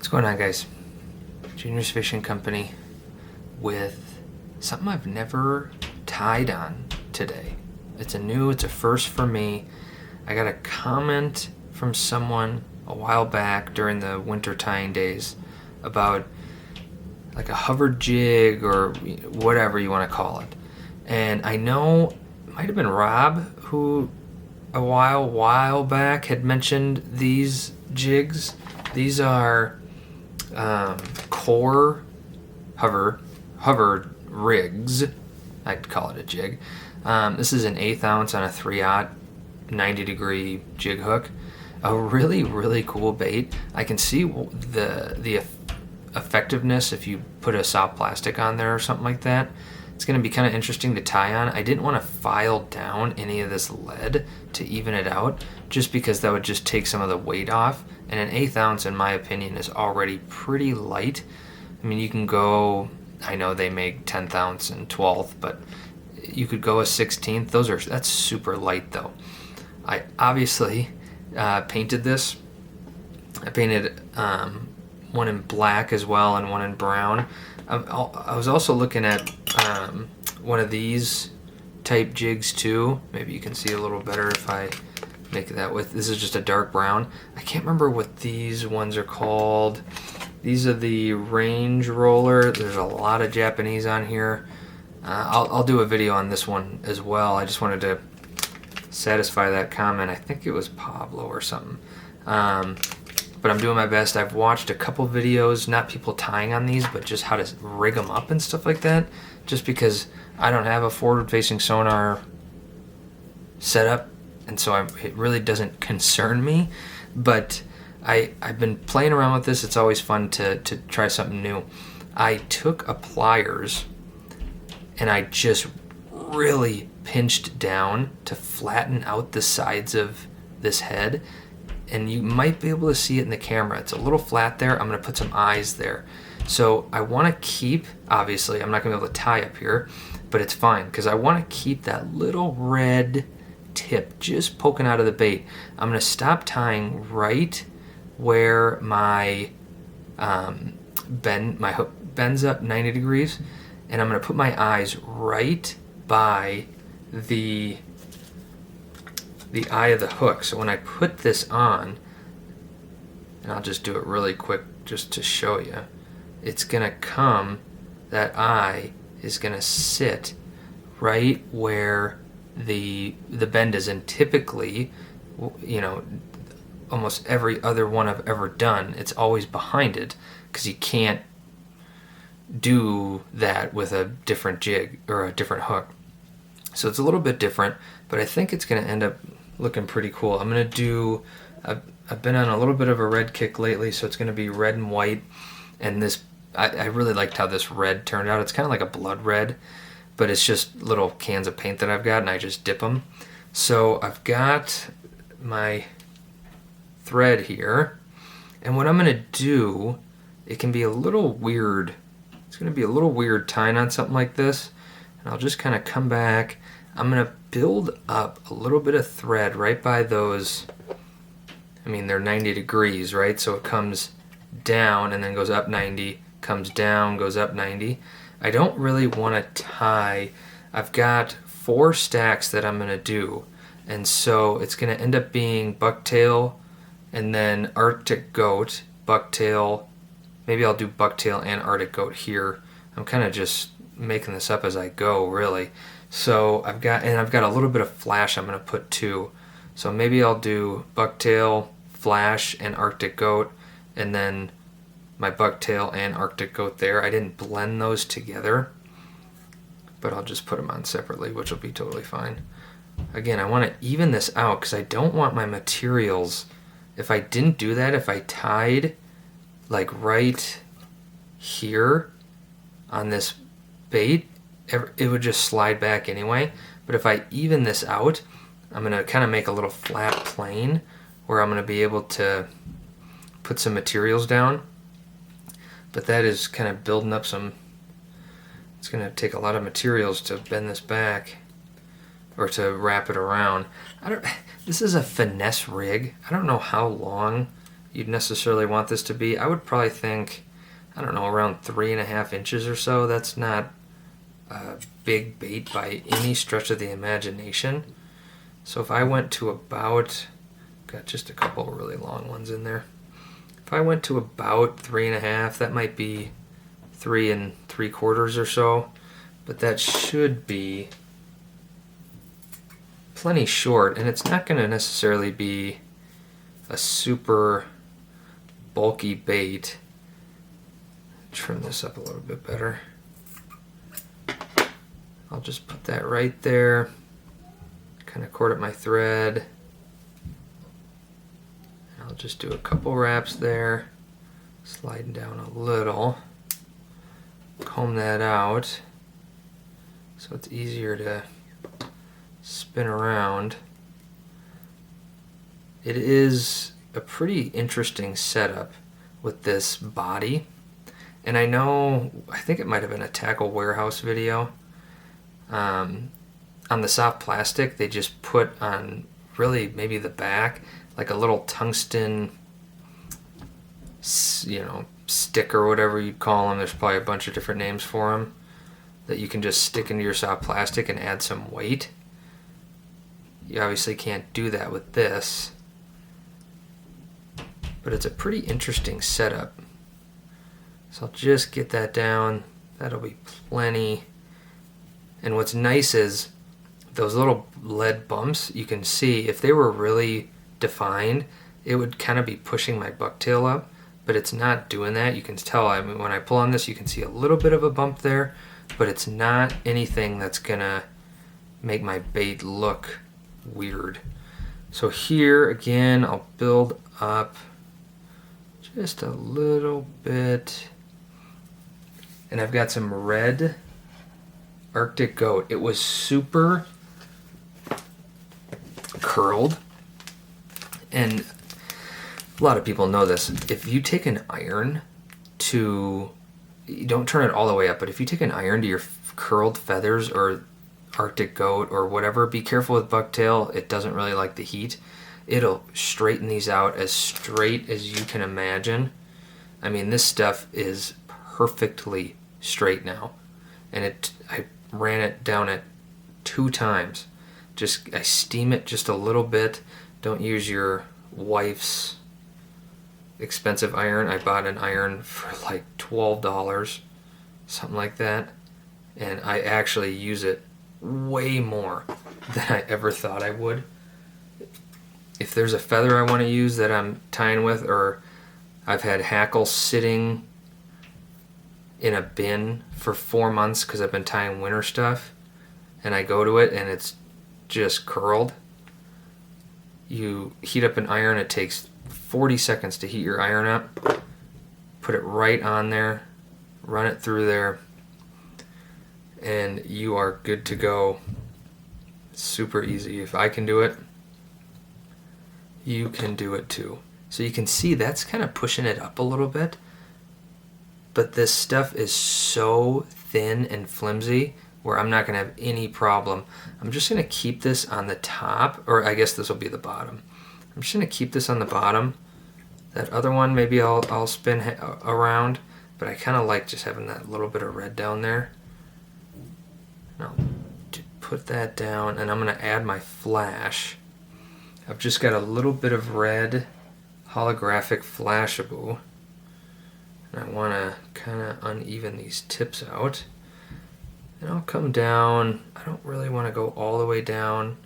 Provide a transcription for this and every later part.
What's going on, guys? Junior's Fishing Company with something I've never tied on today. It's a first for me. I got a comment from someone a while back during the winter tying days about like a hover jig or whatever you want to call it. And I know it might have been Rob who a while back had mentioned these jigs. These are core hover rigs. I'd call it a jig. This is an 1/8 ounce on a 3/0 90-degree jig hook. A really cool bait. I can see the effectiveness if you put a soft plastic on there or something like that. It's going to be kind of interesting to tie on. I didn't want to file down any of this lead to even it out, just because that would just take some of the weight off. And an 1/8 ounce, in my opinion, is already pretty light. I mean, you can go, I know they make 10th ounce and 12th, but you could go a 16th. That's super light though. I obviously painted this. I painted one in black as well and one in brown. I was also looking at one of these type jigs too. Maybe you can see a little better if I make that with, this is just a dark brown. I can't remember what these ones are called. These are the range roller. There's a lot of Japanese on here. I'll do a video on this one as well. I just wanted to satisfy that comment. I think it was Pablo or something. But I'm doing my best. I've watched a couple videos, not people tying on these, but just how to rig them up and stuff like that. Just because I don't have a forward-facing sonar setup, and so it really doesn't concern me. But I've been playing around with this. It's always fun to try something new. I took a pliers and I just really pinched down to flatten out the sides of this head. And you might be able to see it in the camera. It's a little flat there. I'm going to put some eyes there. So I want to keep, obviously, I'm not going to be able to tie up here, but it's fine because I want to keep that little red tip just poking out of the bait. I'm going to stop tying right where my hook bends up 90 degrees, and I'm going to put my eyes right by the eye of the hook. So when I put this on, and I'll just do it really quick just to show you, it's gonna come, that eye is gonna sit right where the bend is. And typically, you know, almost every other one I've ever done, it's always behind it, because you can't do that with a different jig or a different hook. So it's a little bit different, but I think it's going to end up looking pretty cool. I'm going to do, I've been on a little bit of a red kick lately, so it's going to be red and white. And this, I really liked how this red turned out. It's kind of like a blood red, but it's just little cans of paint that I've got, and I just dip them. So I've got my thread here, and what I'm going to do, it can be a little weird. It's going to be a little weird tying on something like this. And I'll just kind of come back. I'm going to build up a little bit of thread right by those. I mean, they're 90 degrees, right? So it comes down and then goes up 90, comes down, goes up 90. I don't really want to tie. I've got 4 stacks that I'm going to do. And so it's going to end up being bucktail and then Arctic goat, bucktail. Maybe I'll do bucktail and Arctic goat here. I'm kind of just making this up as I go, really. So I've got a little bit of flash I'm going to put too. So maybe I'll do bucktail, flash, and Arctic goat, and then my bucktail and Arctic goat there. I didn't blend those together, but I'll just put them on separately, which will be totally fine. Again, I want to even this out because I don't want my materials, if I didn't do that, if I tied like right here on this bait, it would just slide back anyway. But if I even this out, I'm going to kind of make a little flat plane where I'm going to be able to put some materials down. But that is kind of building up some, it's going to take a lot of materials to bend this back or to wrap it around. This is a finesse rig. I don't know how long you'd necessarily want this to be. I would probably think, I don't know, around 3.5 inches or so. That's not a big bait by any stretch of the imagination. So if I went to about, got just a couple of really long ones in there. If I went to about 3.5, that might be 3 3/4 or so, but that should be plenty short, and it's not going to necessarily be a super bulky bait. Trim this up a little bit better. I'll just put that right there, kind of cord up my thread. I'll just do a couple wraps there, sliding down a little, comb that out so it's easier to spin around. It is a pretty interesting setup with this body, and I think it might have been a Tackle Warehouse video. On the soft plastic, they just put on really maybe the back like a little tungsten, stick or whatever you'd call them. There's probably a bunch of different names for them that you can just stick into your soft plastic and add some weight. You obviously can't do that with this, but it's a pretty interesting setup. So I'll just get that down. That'll be plenty. And what's nice is those little lead bumps, you can see if they were really defined, it would kind of be pushing my bucktail up, but it's not doing that. You can tell, when I pull on this, you can see a little bit of a bump there, but it's not anything that's gonna make my bait look weird. So here again, I'll build up just a little bit, and I've got some red Arctic goat. It was super curled, and a lot of people know this. If you take an iron to, you don't turn it all the way up, but if you take an iron to your curled feathers or Arctic goat or whatever, be careful with bucktail. It doesn't really like the heat. It'll straighten these out as straight as you can imagine. I mean, this stuff is perfectly straight now, and I ran it down it 2 times. I steam it just a little bit. Don't use your wife's expensive iron. I bought an iron for like $12, something like that, and I actually use it way more than I ever thought I would. If there's a feather I want to use that I'm tying with, or I've had hackle sitting in a bin for 4 months because I've been tying winter stuff, and I go to it and it's just curled, you heat up an iron. It takes 40 seconds to heat your iron up. Put it right on there, run it through there, and you are good to go. It's super easy. If I can do it, you can do it too. So you can see that's kind of pushing it up a little bit, but this stuff is so thin and flimsy where I'm not going to have any problem. I'm just going to keep this on the top, or I guess this will be the bottom. I'm just going to keep this on the bottom. That other one maybe I'll spin around, but I kind of like just having that little bit of red down there. And I'll put that down, and I'm going to add my flash. I've just got a little bit of red holographic flashabou, and I want to kind of uneven these tips out. And I'll come down. I don't really want to go all the way down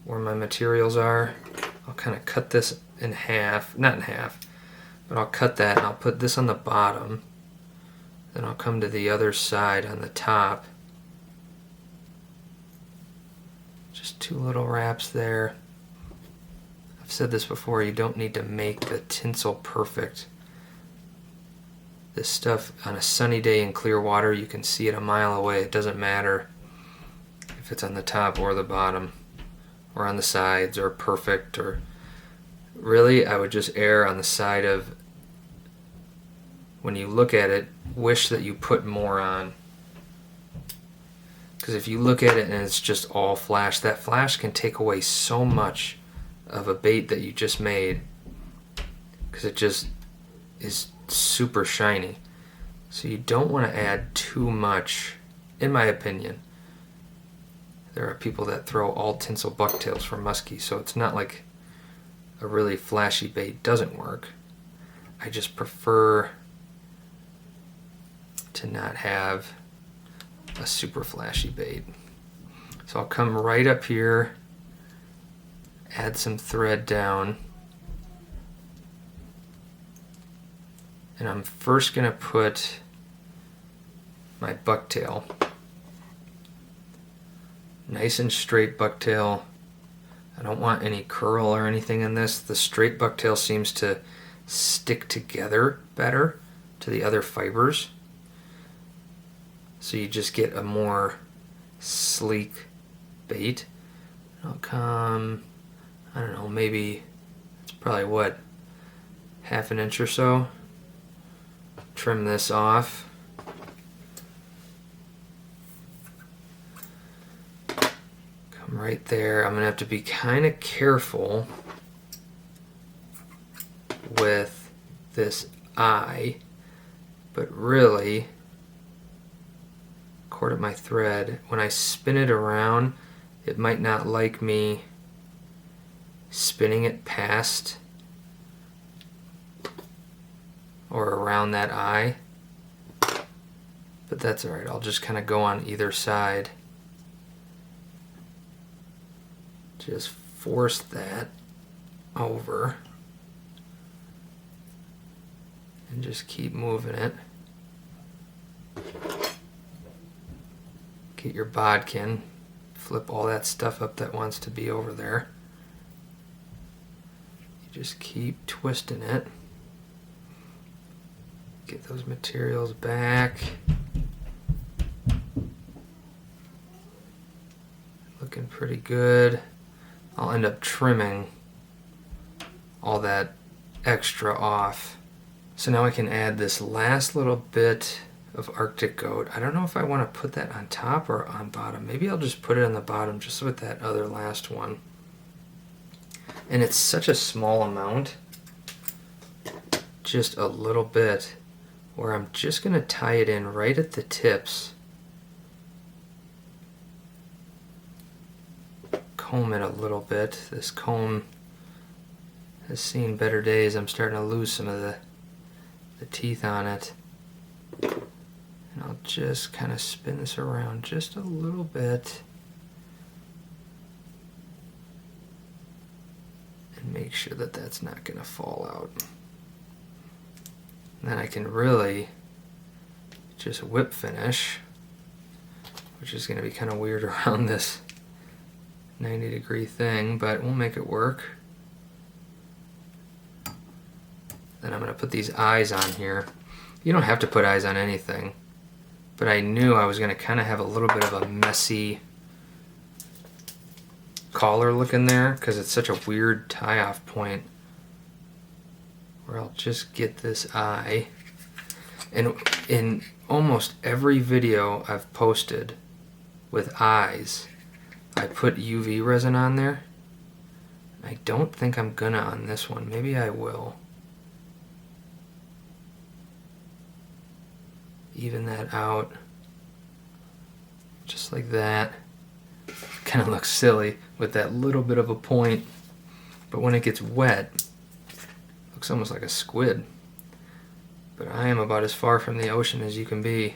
where my materials are. I'll kind of cut this in half, not in half, but I'll cut that and I'll put this on the bottom. Then I'll come to the other side on the top. Just 2 little wraps there. I've said this before, you don't need to make the tinsel perfect. This stuff on a sunny day in clear water, you can see it a mile away. It doesn't matter if it's on the top or the bottom or on the sides or perfect, or really I would just err on the side of, when you look at it, wish that you put more on. Because if you look at it and it's just all flash, that flash can take away so much of a bait that you just made. because it just is super shiny. So you don't want to add too much, in my opinion. There are people that throw all tinsel bucktails for muskie, so it's not like a really flashy bait doesn't work. I just prefer to not have a super flashy bait. So I'll come right up here, add some thread down, and I'm first going to put my bucktail. Nice and straight bucktail. I don't want any curl or anything in this. The straight bucktail seems to stick together better to the other fibers. So you just get a more sleek bait. I'll come, I don't know, maybe it's probably what, half an inch or so. Trim this off. Right there. I'm gonna have to be kind of careful with this eye, but really, cord at my thread, when I spin it around, it might not like me spinning it past or around that eye, but that's alright. I'll just kind of go on either side. Just force that over and just keep moving it. Get your bodkin, flip all that stuff up that wants to be over there. You just keep twisting it. Get those materials back. Looking pretty good. I'll end up trimming all that extra off. So now I can add this last little bit of Arctic goat. I don't know if I want to put that on top or on bottom. Maybe I'll just put it on the bottom just with that other last one. And it's such a small amount, just a little bit, where I'm just going to tie it in right at the tips. Comb it a little bit. This comb has seen better days. I'm starting to lose some of the teeth on it. And I'll just kind of spin this around just a little bit and make sure that that's not going to fall out. And then I can really just whip finish, which is going to be kind of weird around this 90-degree thing, but we'll make it work. Then I'm going to put these eyes on here. You don't have to put eyes on anything, but I knew I was going to kind of have a little bit of a messy collar look in there because it's such a weird tie-off point where I'll just get this eye. And in almost every video I've posted with eyes, I put UV resin on there. I don't think I'm gonna on this one. Maybe I will. Even that out. Just like that. Kind of looks silly with that little bit of a point. But when it gets wet, it looks almost like a squid. But I am about as far from the ocean as you can be.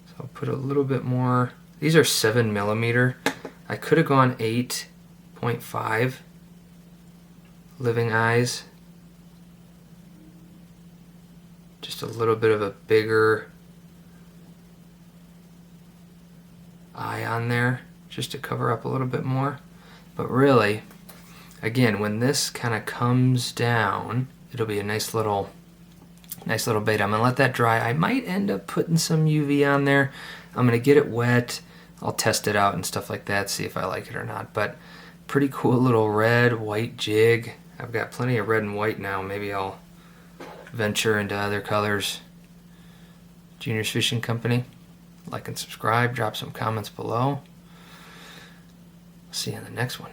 So I'll put a little bit more. These are 7mm. I could have gone 8.5 living eyes. Just a little bit of a bigger eye on there, just to cover up a little bit more. But really, again, when this kind of comes down, it'll be a nice little bait. I'm gonna let that dry. I might end up putting some UV on there. I'm gonna get it wet. I'll test it out and stuff like that, see if I like it or not. But pretty cool little red, white jig. I've got plenty of red and white now. Maybe I'll venture into other colors. Junior's Fishing Company. Like and subscribe. Drop some comments below. See you in the next one.